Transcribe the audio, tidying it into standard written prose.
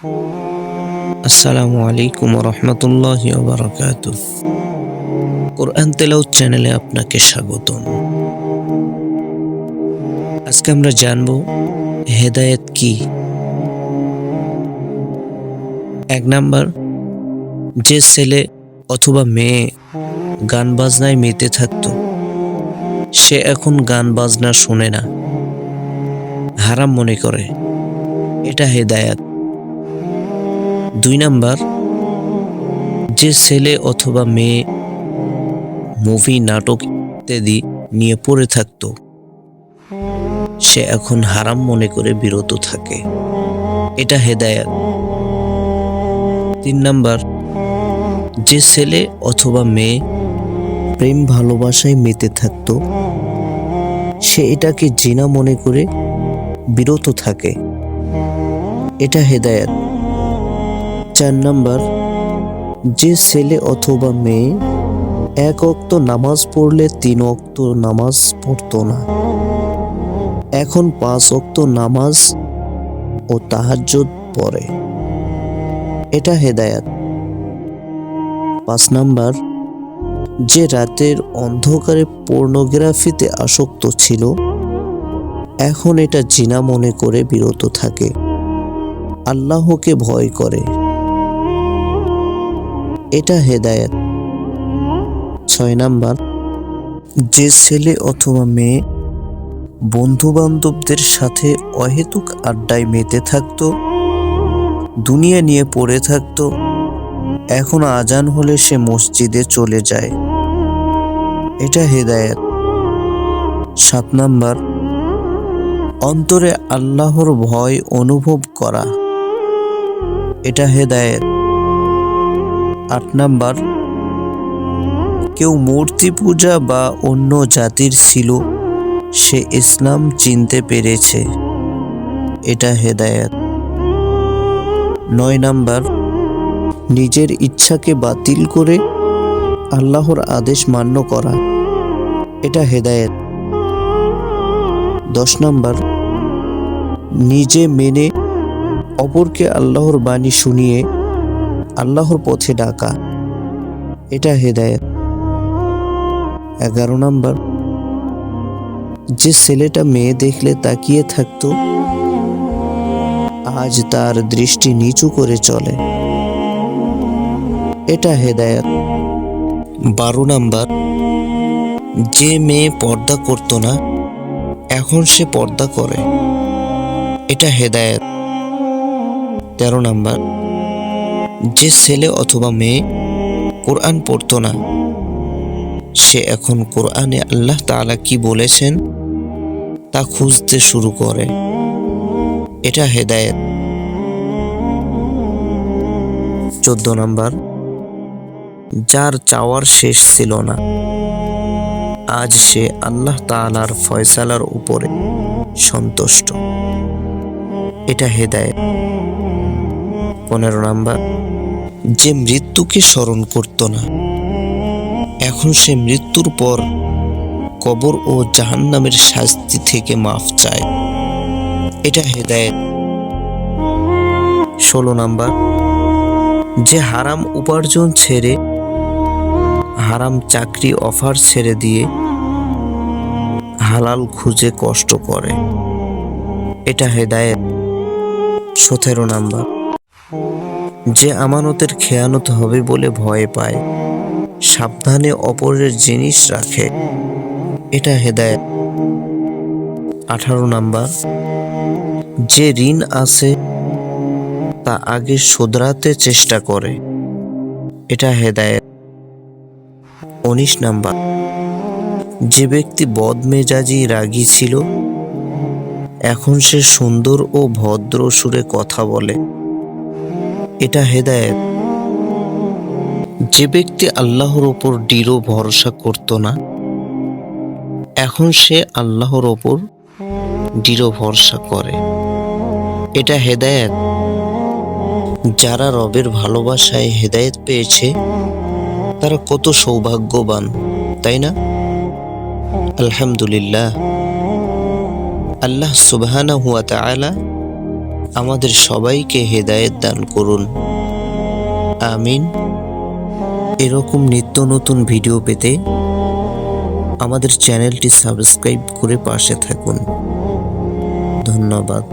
আসসালামু আলাইকুম রহমতুল্লাহি ওয়া বারাকাতুহু। কোরআন তেলাওয়াত চ্যানেলে আপনাকে স্বাগতম। আজকে আমরা জানব হেদায়েত কি। 1 নাম্বার, যে ছেলে অথবা মেয়ে গান বাজনায় মেতে থাকতো, সে এখন গান বাজনা শোনে না, হারাম মনে করে, এটা হেদায়েত। 2 নাম্বার, যে ছেলে অথবা মেয়ে মুভি, নাটক ইত্যাদি নিয়ে পড়ে থাকতো, সে এখন হারাম মনে করে বিরত থাকে, এটা হেদায়েত। 3 নাম্বার, যে ছেলে অথবা মেয়ে প্রেম ভালোবাসায় মেতে থাকতো, সে এটাকে জিনা মনে করে বিরত থাকে, এটা হেদায়েত। 4 নাম্বার, যে ছেলে অথবা মেয়ে 1 ওয়াক্ত নামাজ পড়লে 3 ওয়াক্ত নামাজ পড়তো না, এখন 5 ওয়াক্ত নামাজ ও তাহাজ্জুদ পড়ে, এটা হেদায়েত। 5 নাম্বার, যে রাতের অন্ধকারে পর্নোগ্রাফিতে আসক্ত ছিল, এখন এটা জিনা মনে করে বিরত থাকে, আল্লাহকে ভয় করে, এটা হেদায়েত। 6 নাম্বার, যে ছেলে অথবা মেয়ে বন্ধু বান্ধবদের সাথে অহেতুক আড্ডায় মেতে থাকতো, দুনিয়া নিয়ে পড়ে থাকতো, এখন আজান হলে সে মসজিদে চলে যায়, এটা হেদায়েত। 7 নাম্বার, অন্তরে আল্লাহর ভয় অনুভব করা, এটা হেদায়েত। 8 নাম্বার, কেউ মূর্তি পূজা বা অন্য জাতির ছিল, সে ইসলাম চিনতে পেরেছে, এটা হেদায়েত। 9 নাম্বার, নিজের ইচ্ছাকে বাতিল করে আল্লাহর আদেশ মান্য করা, এটা হেদায়েত। 10 নাম্বার, নিজে মেনে অপরকে আল্লাহর বাণী শুনিয়ে আল্লাহর পথে ডাকা, এটা হেদায়েত। 11 নাম্বার, যে ছেলেটা মেয়ে দেখলে তাকিয়ে থাকতো, আজ তার দৃষ্টি নিচু করে চলে, এটা হেদায়েত। 12 নাম্বার, যে মেয়ে পর্দা করতো না, এখন সে পর্দা করে, এটা হেদায়েত। 13 নাম্বার, যে ছেলে অথবা মেয়ে কোরআন পড়তো না, সে এখন কোরআনে আল্লাহ তাআলা কি বলেছেন তা খুঁজতে শুরু করে, এটা হেদায়েত। 14 নাম্বার, যার চাওয়ার শেষ ছিল না, আজ সে আল্লাহ তাআলার ফয়সালার উপরে সন্তুষ্ট, এটা হেদায়েত। 15 নাম্বার, যে মৃত্যুকে স্মরণ করত না, এখন সে মৃত্যুর পর কবর ও জাহান্নামের শাস্তি থেকে মাফ চায়, এটা হেদায়েত। 16 নাম্বার, যে হারাম উপার্জন ছেড়ে হারাম চাকরি অফার ছেড়ে দিয়ে হালাল খুঁজে কষ্ট করে, এটা হেদায়েত। 17 নাম্বার, যে আমানতের খেয়ানত হবে বলে ভয় পায়, সাবধানে অপরের জিনিস রাখে, এটা হেদায়েত। 18 নাম্বার, যে ঋণ আছে তা আগে শোধরাতে চেষ্টা করে, এটা হেদায়েত। 19 নাম্বার, যে ব্যক্তি বদমেজাজি রাগী ছিল, এখন সে সুন্দর ও ভদ্র সুরে কথা বলে, এটা হেদায়েত। যে ব্যক্তি আল্লাহর ওপর দৃঢ় ভরসা করত না, এখন সে আল্লাহর ওপর দৃঢ় ভরসা করে, এটা হেদায়েত। যারা রবের ভালোবাসায় হেদায়েত পেয়েছে, তারা কত সৌভাগ্যবান, তাই না? আলহামদুলিল্লাহ। আল্লাহ সুবহানাহু ওয়া তাআলা আমাদের সবাইকে হেদায়েত দান করুন, আমিন। এরকম নিত্য নতুন ভিডিও পেতে আমাদের চ্যানেলটি সাবস্ক্রাইব করে পাশে থাকুন। ধন্যবাদ।